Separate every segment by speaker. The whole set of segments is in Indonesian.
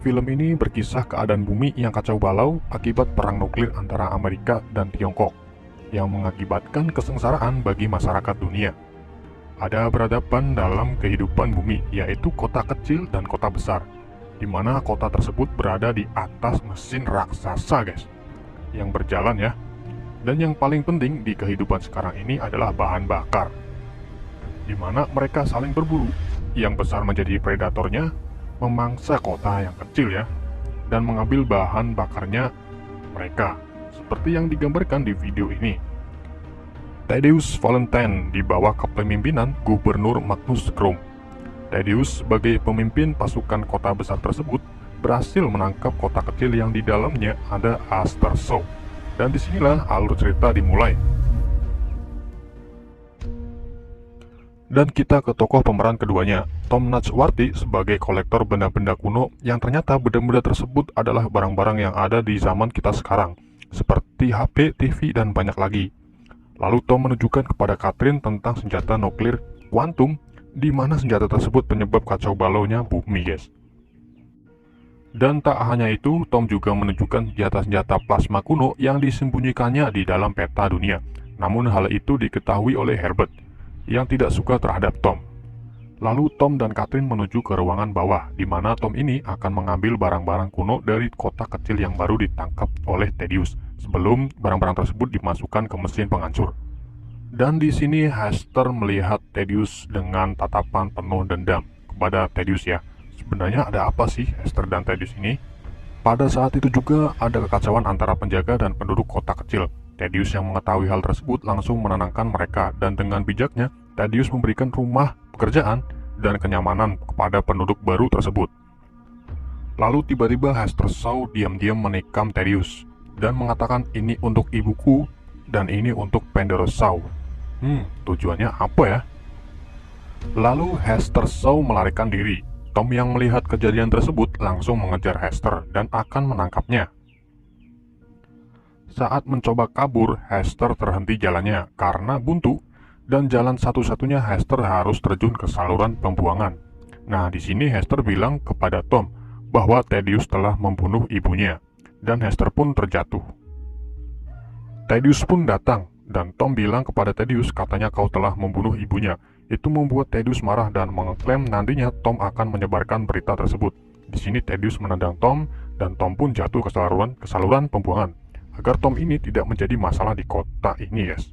Speaker 1: Film ini berkisah keadaan bumi yang kacau balau akibat perang nuklir antara Amerika dan Tiongkok yang mengakibatkan kesengsaraan bagi masyarakat dunia. Ada peradaban dalam kehidupan bumi, yaitu kota kecil dan kota besar, di mana kota tersebut berada di atas mesin raksasa, guys, yang berjalan ya. Dan yang paling penting di kehidupan sekarang ini adalah bahan bakar, di mana mereka saling berburu. Yang besar menjadi predatornya, memangsa kota yang kecil ya, dan mengambil bahan bakarnya mereka, seperti yang digambarkan di video ini. Thaddeus Valentine di bawah kepemimpinan Gubernur Magnus Krum. Thaddeus sebagai pemimpin pasukan kota besar tersebut berhasil menangkap kota kecil yang di dalamnya ada Astershow. Dan disinilah alur cerita dimulai. Dan kita ke tokoh pemeran keduanya, Tom Natsworthy sebagai kolektor benda-benda kuno yang ternyata benda-benda tersebut adalah barang-barang yang ada di zaman kita sekarang, seperti HP, TV, dan banyak lagi. Lalu Tom menunjukkan kepada Catherine tentang senjata nuklir kuantum, di mana senjata tersebut penyebab kacau balaunya bumi, guys. Dan tak hanya itu, Tom juga menunjukkan senjata-senjata plasma kuno yang disembunyikannya di dalam peta dunia. Namun hal itu diketahui oleh Herbert, yang tidak suka terhadap Tom. Lalu Tom dan Catherine menuju ke ruangan bawah, di mana Tom ini akan mengambil barang-barang kuno dari kota kecil yang baru ditangkap oleh Thaddeus, sebelum barang-barang tersebut dimasukkan ke mesin penghancur. Dan di sini Hester melihat Thaddeus dengan tatapan penuh dendam kepada Thaddeus ya. Sebenarnya ada apa sih Hester dan Thaddeus ini? Pada saat itu juga ada kekacauan antara penjaga dan penduduk kota kecil. Thaddeus yang mengetahui hal tersebut langsung menenangkan mereka, dan dengan bijaknya Thaddeus memberikan rumah, pekerjaan, dan kenyamanan kepada penduduk baru tersebut. Lalu tiba-tiba Hester Shaw diam-diam menikam Thaddeus dan mengatakan, ini untuk ibuku dan ini untuk Penderous Shaw. Tujuannya apa ya? Lalu Hester Shaw melarikan diri. Tom yang melihat kejadian tersebut langsung mengejar Hester dan akan menangkapnya. Saat mencoba kabur, Hester terhenti jalannya karena buntu, dan jalan satu-satunya Hester harus terjun ke saluran pembuangan. Nah, di sini Hester bilang kepada Tom bahwa Thaddeus telah membunuh ibunya, dan Hester pun terjatuh. Thaddeus pun datang, dan Tom bilang kepada Thaddeus katanya kau telah membunuh ibunya. Itu membuat Thaddeus marah dan mengklaim nantinya Tom akan menyebarkan berita tersebut. Di sini Thaddeus menendang Tom, dan Tom pun jatuh ke saluran pembuangan, agar Tom ini tidak menjadi masalah di kota ini, guys.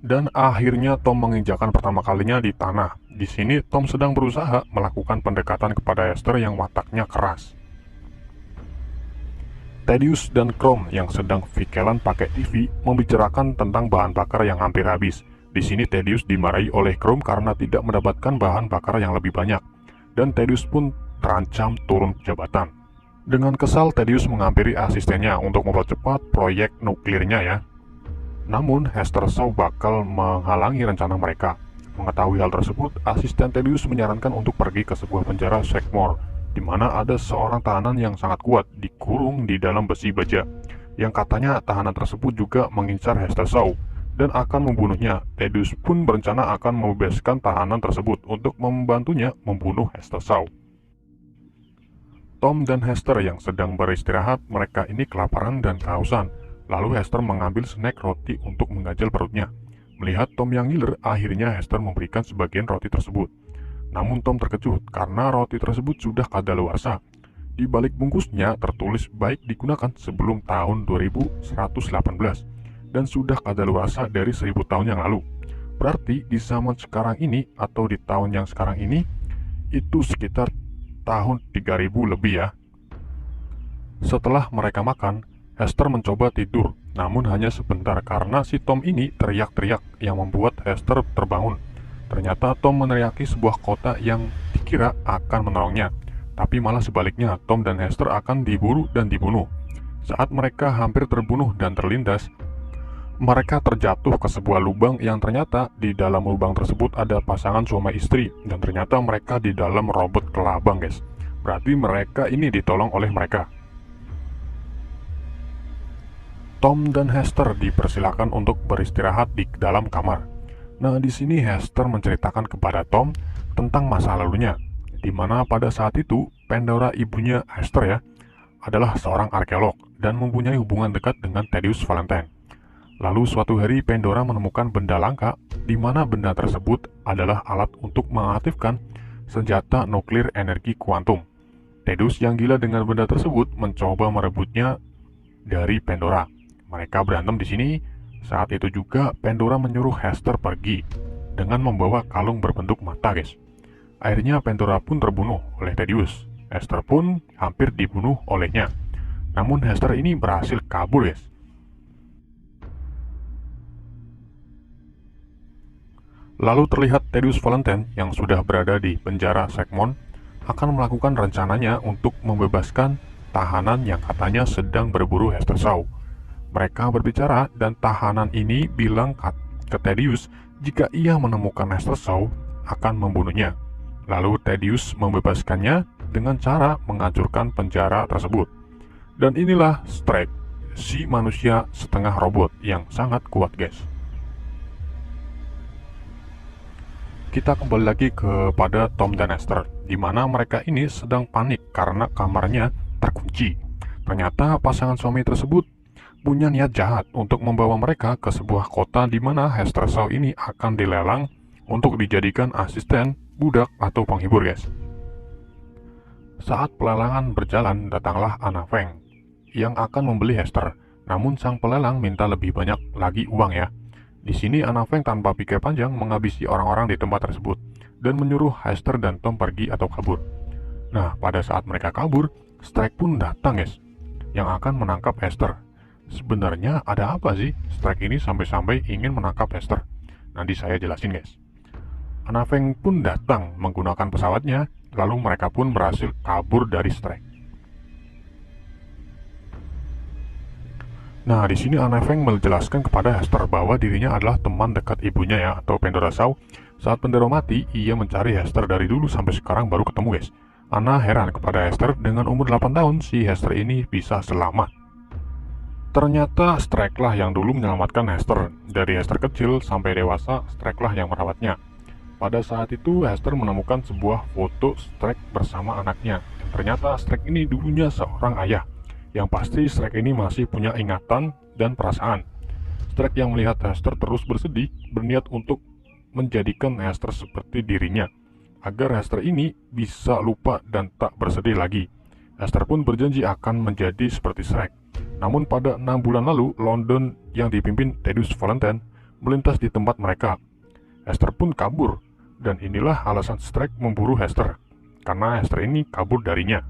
Speaker 1: Dan akhirnya Tom menginjakan pertama kalinya di tanah. Di sini Tom sedang berusaha melakukan pendekatan kepada Hester yang wataknya keras. Thaddeus dan Krum yang sedang vikelan pakai TV membicarakan tentang bahan bakar yang hampir habis. Di sini Thaddeus dimarahi oleh Krum karena tidak mendapatkan bahan bakar yang lebih banyak, dan Thaddeus pun terancam turun jabatan. Dengan kesal, Thaddeus menghampiri asistennya untuk mempercepat proyek nuklirnya ya. Namun, Hester Shaw bakal menghalangi rencana mereka. Mengetahui hal tersebut, asisten Thaddeus menyarankan untuk pergi ke sebuah penjara Shakemore, di mana ada seorang tahanan yang sangat kuat dikurung di dalam besi baja, yang katanya tahanan tersebut juga mengincar Hester Shaw dan akan membunuhnya. Thaddeus pun berencana akan membebaskan tahanan tersebut untuk membantunya membunuh Hester Shaw. Tom dan Hester yang sedang beristirahat, mereka ini kelaparan dan kehausan. Lalu Hester mengambil snack roti untuk mengganjal perutnya. Melihat Tom yang ngiler, akhirnya Hester memberikan sebagian roti tersebut. Namun Tom terkejut karena roti tersebut sudah kadaluarsa. Di balik bungkusnya tertulis baik digunakan sebelum tahun 2118 dan sudah kadaluarsa dari 1000 tahun yang lalu. Berarti di zaman sekarang ini atau di tahun yang sekarang ini itu sekitar tahun 3000 lebih ya. Setelah mereka makan, Hester mencoba tidur, namun hanya sebentar karena si Tom ini teriak-teriak yang membuat Hester terbangun. Ternyata Tom meneriaki sebuah kota yang dikira akan menolongnya, tapi malah sebaliknya Tom dan Hester akan diburu dan dibunuh. Saat mereka hampir terbunuh dan terlindas, mereka terjatuh ke sebuah lubang yang ternyata di dalam lubang tersebut ada pasangan suami istri, dan ternyata mereka di dalam robot kelabang, guys. Berarti mereka ini ditolong oleh mereka. Tom dan Hester dipersilakan untuk beristirahat di dalam kamar. Nah, di sini Hester menceritakan kepada Tom tentang masa lalunya, di mana pada saat itu Pandora ibunya Hester ya, adalah seorang arkeolog dan mempunyai hubungan dekat dengan Thaddeus Valentine. Lalu suatu hari Pandora menemukan benda langka, di mana benda tersebut adalah alat untuk mengaktifkan senjata nuklir energi kuantum. Thaddeus yang gila dengan benda tersebut mencoba merebutnya dari Pandora. Mereka berantem di sini. Saat itu juga Pandora menyuruh Hester pergi dengan membawa kalung berbentuk mata, guys. Akhirnya Pandora pun terbunuh oleh Thaddeus. Hester pun hampir dibunuh olehnya. Namun Hester ini berhasil kabur, guys. Lalu terlihat Thaddeus Valentine yang sudah berada di penjara Segmon akan melakukan rencananya untuk membebaskan tahanan yang katanya sedang berburu Hester Shaw. Mereka berbicara dan tahanan ini bilang ke Thaddeus jika ia menemukan Hester Shaw akan membunuhnya. Lalu Thaddeus membebaskannya dengan cara menghancurkan penjara tersebut. Dan inilah Strike, si manusia setengah robot yang sangat kuat, guys. Kita kembali lagi kepada Tom dan Hester, di mana mereka ini sedang panik karena kamarnya terkunci. Ternyata pasangan suami tersebut punya niat jahat untuk membawa mereka ke sebuah kota di mana Hester Shaw ini akan dilelang untuk dijadikan asisten, budak, atau penghibur, guys. Saat pelelangan berjalan, datanglah Anna Feng yang akan membeli Hester. Namun sang pelelang minta lebih banyak lagi uang ya. Di sini Anna Feng tanpa pikir panjang menghabisi orang-orang di tempat tersebut dan menyuruh Hester dan Tom pergi atau kabur. Nah, pada saat mereka kabur, Strike pun datang, guys, yang akan menangkap Hester. Sebenarnya ada apa sih Strike ini sampai-sampai ingin menangkap Hester? Nanti saya jelasin, guys. Anna Feng pun datang menggunakan pesawatnya, lalu mereka pun berhasil kabur dari Strike. Nah, di sini Anna Feng menjelaskan kepada Hester bahwa dirinya adalah teman dekat ibunya ya, atau Pandora Shaw. Saat Pandora mati, ia mencari Hester dari dulu sampai sekarang baru ketemu, guys. Anna heran kepada Hester, dengan umur 8 tahun si Hester ini bisa selamat. Ternyata Strike lah yang dulu menyelamatkan Hester. Dari Hester kecil sampai dewasa, Strike lah yang merawatnya. Pada saat itu Hester menemukan sebuah foto Strike bersama anaknya. Dan ternyata Strike ini dulunya seorang ayah. Yang pasti Strike ini masih punya ingatan dan perasaan. Strike yang melihat Hester terus bersedih, berniat untuk menjadikan Hester seperti dirinya, agar Hester ini bisa lupa dan tak bersedih lagi. Hester pun berjanji akan menjadi seperti Strike. Namun pada 6 bulan lalu, London yang dipimpin Thaddeus Valentine melintas di tempat mereka. Hester pun kabur, dan inilah alasan Strike memburu Hester, karena Hester ini kabur darinya.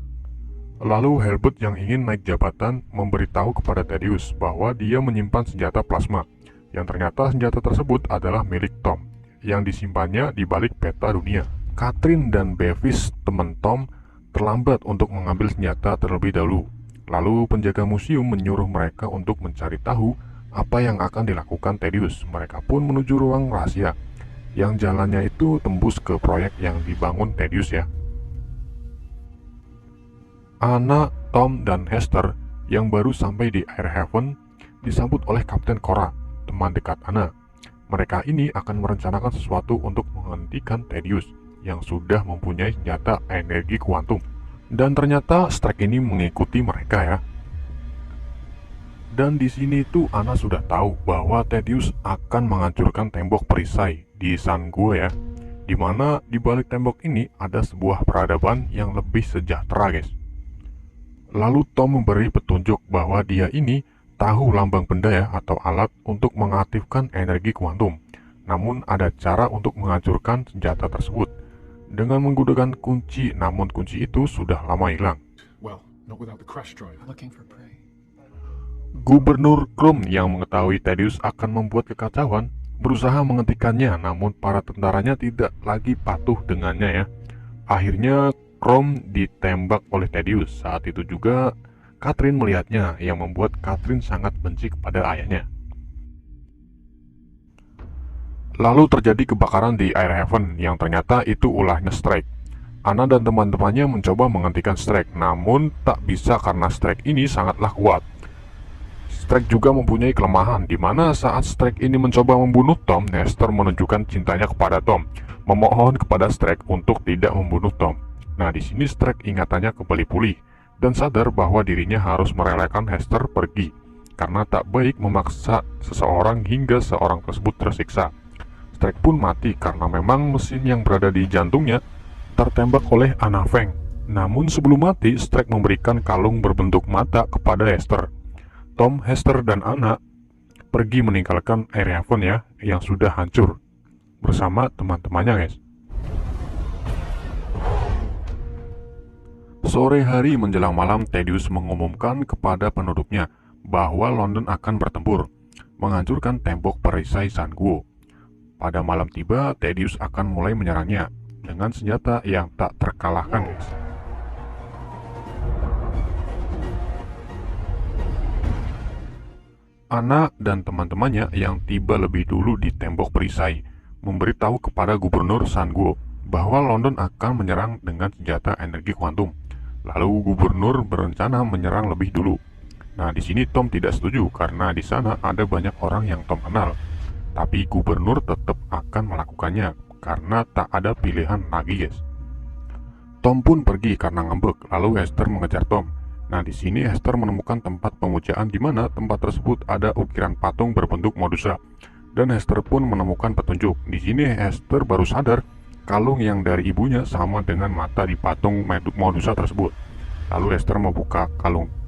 Speaker 1: Lalu Herbert yang ingin naik jabatan memberitahu kepada Thaddeus bahwa dia menyimpan senjata plasma, yang ternyata senjata tersebut adalah milik Tom, yang disimpannya di balik peta dunia. Catherine dan Bevis, teman Tom, terlambat untuk mengambil senjata terlebih dahulu. Lalu penjaga museum menyuruh mereka untuk mencari tahu apa yang akan dilakukan Thaddeus. Mereka pun menuju ruang rahasia, yang jalannya itu tembus ke proyek yang dibangun Thaddeus ya. Anna, Tom, dan Hester yang baru sampai di Air Haven disambut oleh Kapten Cora, teman dekat Anna. Mereka ini akan merencanakan sesuatu untuk menghentikan Thaddeus yang sudah mempunyai senjata energi kuantum. Dan ternyata Strike ini mengikuti mereka ya. Dan di sini tuh Anna sudah tahu bahwa Thaddeus akan menghancurkan tembok perisai di San Gue ya. Dimana di balik tembok ini ada sebuah peradaban yang lebih sejahtera, guys. Lalu Tom memberi petunjuk bahwa dia ini tahu lambang benda ya, atau alat untuk mengaktifkan energi kuantum. Namun ada cara untuk menghancurkan senjata tersebut dengan menggunakan kunci, namun kunci itu sudah lama hilang. Gubernur Krum yang mengetahui Thaddeus akan membuat kekacauan berusaha menghentikannya, namun para tentaranya tidak lagi patuh dengannya ya. Akhirnya Krum ditembak oleh Thaddeus. Saat itu juga Catherine melihatnya, yang membuat Catherine sangat benci kepada ayahnya. Lalu terjadi kebakaran di Air Haven yang ternyata itu ulahnya Strike. Anna dan teman-temannya mencoba menghentikan Strike, namun tak bisa karena Strike ini sangatlah kuat. Strike juga mempunyai kelemahan, di mana saat Strike ini mencoba membunuh Tom, Hester menunjukkan cintanya kepada Tom, memohon kepada Strike untuk tidak membunuh Tom. Nah, di sini Streck ingatannya kembali pulih dan sadar bahwa dirinya harus merelakan Hester pergi karena tak baik memaksa seseorang hingga seorang tersebut tersiksa. Streck pun mati karena memang mesin yang berada di jantungnya tertembak oleh Anna Feng. Namun sebelum mati, Streck memberikan kalung berbentuk mata kepada Hester. Tom, Hester, dan Anna pergi meninggalkan Airhaven ya, yang sudah hancur bersama teman-temannya, guys. Sore hari menjelang malam, Thaddeus mengumumkan kepada penduduknya bahwa London akan bertempur, menghancurkan tembok perisai Sanguo. Pada malam tiba, Thaddeus akan mulai menyerangnya dengan senjata yang tak terkalahkan, guys. Anna dan teman-temannya yang tiba lebih dulu di tembok perisai memberitahu kepada Gubernur Sanguo bahwa London akan menyerang dengan senjata energi kuantum. Lalu Gubernur berencana menyerang lebih dulu. Nah, di sini Tom tidak setuju karena di sana ada banyak orang yang Tom kenal. Tapi Gubernur tetap akan melakukannya karena tak ada pilihan lagi, guys. Tom pun pergi karena ngambek. Lalu Hester mengejar Tom. Nah, di sini Hester menemukan tempat pemujaan di mana tempat tersebut ada ukiran patung berbentuk Medusa. Dan Hester pun menemukan petunjuk. Di sini Hester baru sadar kalung yang dari ibunya sama dengan mata di patung Medusa tersebut. Lalu Hester membuka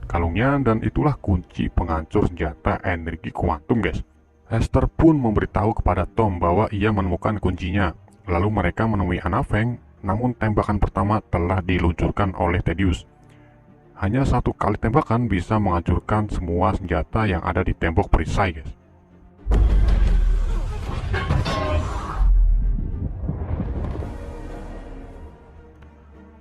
Speaker 1: kalungnya dan itulah kunci penghancur senjata energi kuantum, guys. Hester pun memberitahu kepada Tom bahwa ia menemukan kuncinya. Lalu mereka menemui Anna Feng, namun tembakan pertama telah diluncurkan oleh Thaddeus. Hanya satu kali tembakan bisa menghancurkan semua senjata yang ada di tembok perisai, guys.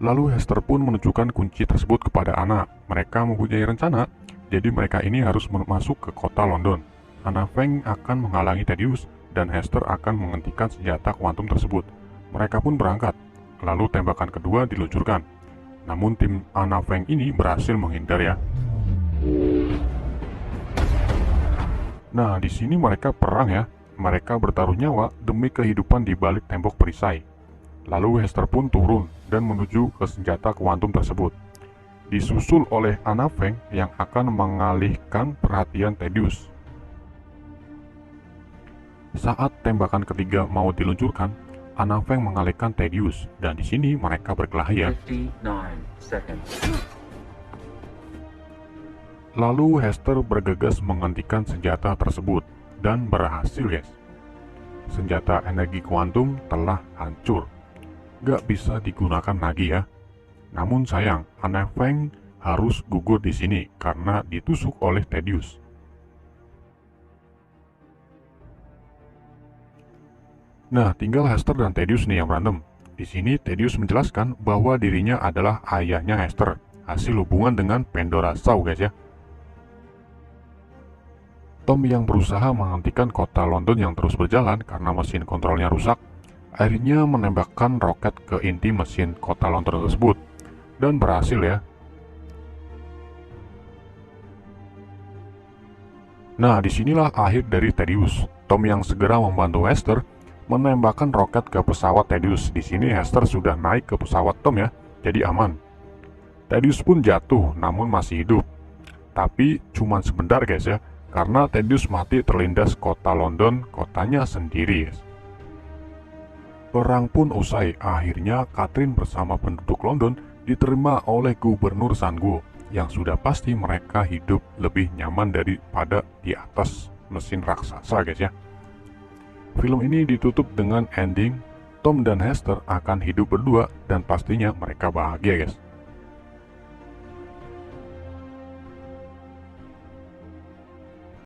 Speaker 1: Lalu Hester pun menunjukkan kunci tersebut kepada Anna. Mereka mempunyai rencana, jadi mereka ini harus masuk ke kota London. Anna Feng akan menghalangi Thaddeus dan Hester akan menghentikan senjata kuantum tersebut. Mereka pun berangkat, lalu tembakan kedua diluncurkan. Namun tim Anna Feng ini berhasil menghindar ya. Nah, di sini mereka perang ya. Mereka bertaruh nyawa demi kehidupan di balik tembok perisai. Lalu Hester pun turun dan menuju ke senjata kuantum tersebut, disusul oleh Anna Feng yang akan mengalihkan perhatian Thaddeus. Saat tembakan ketiga mau diluncurkan, Anna Feng mengalihkan Thaddeus dan di sini mereka berkelahi ya. Lalu Hester bergegas menghentikan senjata tersebut dan berhasil, guys. Senjata energi kuantum telah hancur. Gak bisa digunakan lagi ya. Namun sayang, Anna Feng harus gugur di sini karena ditusuk oleh Thaddeus. Nah, tinggal Hester dan Thaddeus nih yang berantem. Di sini Thaddeus menjelaskan bahwa dirinya adalah ayahnya Hester, hasil hubungan dengan Pandora Shaw, guys ya. Tom yang berusaha menghentikan kota London yang terus berjalan karena mesin kontrolnya rusak, akhirnya menembakkan roket ke inti mesin kota London tersebut dan berhasil ya. Nah, disinilah akhir dari Thaddeus. Tom yang segera membantu Hester menembakkan roket ke pesawat Thaddeus. Di sini Hester sudah naik ke pesawat Tom ya, jadi aman. Thaddeus pun jatuh, namun masih hidup. Tapi cuma sebentar, guys ya, karena Thaddeus mati terlindas kota London, kotanya sendiri, guys. Perang pun usai. Akhirnya Catherine bersama penduduk London diterima oleh Gubernur Sanguo, yang sudah pasti mereka hidup lebih nyaman daripada di atas mesin raksasa, guys ya. Film ini ditutup dengan ending Tom dan Hester akan hidup berdua dan pastinya mereka bahagia, guys.